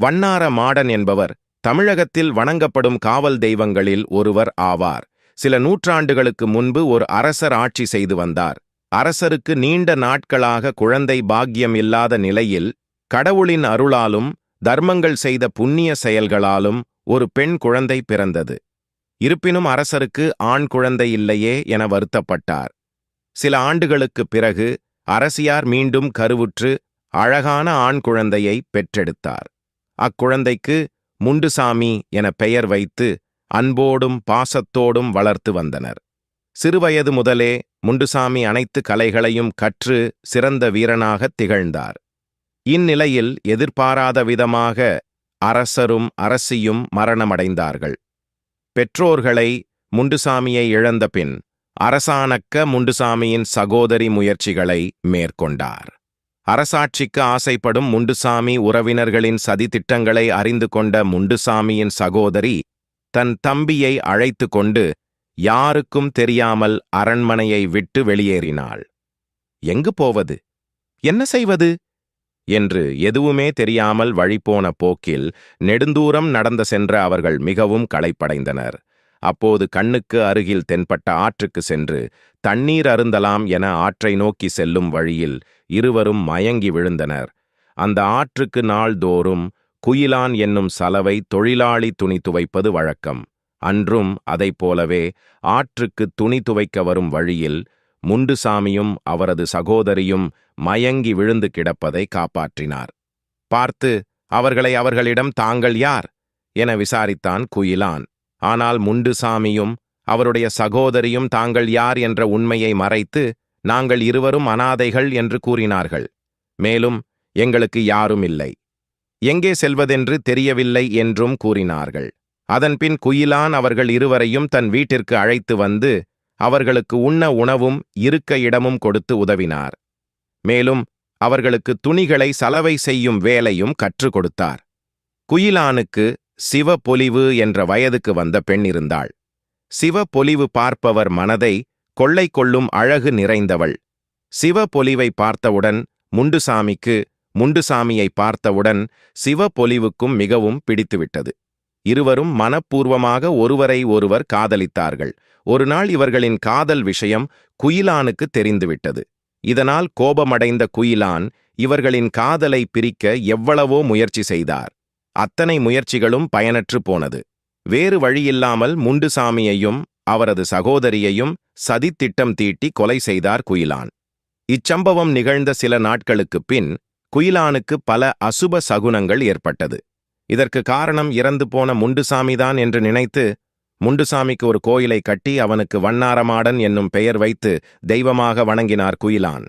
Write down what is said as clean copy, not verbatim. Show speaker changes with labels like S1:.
S1: வண்ணார modern என்பவர் தமிழகத்தில் வணங்கப்படும் காவல் தெய்வங்களில் ஒருவர் ஆவார். சில நூற்றாண்டுகளுக்கு முன்பு ஒரு அரசர் ஆட்சி செய்து வந்தார். அரசருக்கு நீண்ட நாட்களாக குழந்தை பாக்கியம் இல்லாத நிலையில் கடவுளின் அருளாலும் தர்மங்கள் செய்த புண்ணிய செயல்களாலும் ஒரு பெண் குழந்தை பிறந்தது. இருப்பினும் அரசருக்கு ஆண் குழந்தை இல்லையே என வருத்தப்பட்டார். சில ஆண்டுகளுக்குப் பிறகு அரசியார் மீண்டும் கருவுற்று அழகான ஆண் குழந்தையை பெற்றெடுத்தார். அக்குழந்தைக்கு முண்டுசாமி என பெயர் வைத்து அன்போடும் பாசத்தோடும் வளர்த்து வந்தனர். சிறுவயது முதலே முண்டுசாமி அனைத்து கலைகளையும் கற்று சிறந்த வீரனாகத் திகழ்ந்தார். இந்நிலையில் எதிர்பாராத விதமாக அரசரும் அரசியும் மரணமடைந்தார்கள். பெற்றோர்களை முண்டுசாமியை இழந்த பின் அரசானக்க முண்டுசாமியின் சகோதரி முயற்சிகளை மேற்கொண்டார். அரசாட்சிக்கு ஆசைப்படும் முண்டுசாமி உறவினர்களின் சதித்திட்டங்களை அறிந்து கொண்ட முண்டுசாமியின் சகோதரி தன் தம்பியை அழைத்து கொண்டு யாருக்கும் தெரியாமல் அரண்மனையை விட்டு வெளியேறினாள். எங்கு போவது, என்ன செய்வது என்று எதுவுமே தெரியாமல் வழிபோன போக்கில் நெடுந்தூரம் நடந்து சென்ற அவர்கள் மிகவும் களைப்படைந்தனர். அப்போது கண்ணுக்கு அருகில் தென்பட்ட ஆற்றுக்கு சென்று தண்ணீர் அருந்தலாம் என ஆற்றை நோக்கி செல்லும் வழியில் இருவரும் மயங்கி விழுந்தனர். அந்த ஆற்றுக்கு நாள்தோறும் குயிலான் என்னும் சலவை தொழிலாளி துணி துவைப்பது வழக்கம். அன்றும் அதைப் போலவே ஆற்றுக்கு துணி துவைக்க வரும் வழியில் முண்டுசாமியும் அவரது சகோதரியும் மயங்கி விழுந்து கிடப்பதை காப்பாற்றினார். பார்த்து அவர்களிடம் தாங்கள் யார் என விசாரித்தான் குயிலான். ஆனால் முண்டுசாமியும் அவருடைய சகோதரியும் தாங்கள் யார் என்ற உண்மையை மறைத்து நாங்கள் இருவரும் அனாதைகள் என்று கூறினார்கள். மேலும் எங்களுக்கு யாரும் இல்லை, எங்கே செல்வதென்று தெரியவில்லை என்றும் கூறினார்கள். அதன்பின் குயிலான் அவர்கள் இருவரையும் தன் வீட்டிற்கு அழைத்து வந்து அவர்களுக்கு உண்ண உணவும் இருக்க இடமும் கொடுத்து உதவினார். மேலும் அவர்களுக்கு துணிகளை சலவை செய்யும் வேலையும் கற்றுக் கொடுத்தார். குயிலானுக்கு சிவபொலிவு என்ற வயதுக்கு வந்த பெண் இருந்தாள். சிவபொலிவு பார்ப்பவர் மனதை கொள்ளை கொள்ளும் அழகு நிறைந்தவள். சிவபொலிவை பார்த்தவுடன் முண்டுசாமியை பார்த்தவுடன் சிவபொலிவுக்கும் மிகவும் பிடித்துவிட்டது. இருவரும் மனப்பூர்வமாக ஒருவரை ஒருவர் காதலித்தார்கள். ஒரு நாள் இவர்களின் காதல் விஷயம் குயிலானுக்கு தெரிந்துவிட்டது. இதனால் கோபமடைந்த குயிலான் இவர்களின் காதலை பிரிக்க எவ்வளவோ முயற்சி செய்தார். அத்தனை முயற்சிகளும் பயனற்று போனது. வேறு வழியில்லாமல் முண்டுசாமியையும் அவரது சகோதரியையும் சதித்திட்டம் தீட்டி கொலை செய்தார் குயிலான். இச்சம்பவம் நிகழ்ந்த சில நாட்களுக்குப் பின் குயிலானுக்கு பல அசுப சகுனங்கள் ஏற்பட்டது. இதற்கு காரணம் இறந்து போன முண்டுசாமிதான் என்று நினைத்து முண்டுசாமிக்கு ஒரு கோயிலை கட்டி அவனுக்கு வண்ணாரமாடன் என்னும் பெயர் வைத்து தெய்வமாக வணங்கினார் குயிலான்.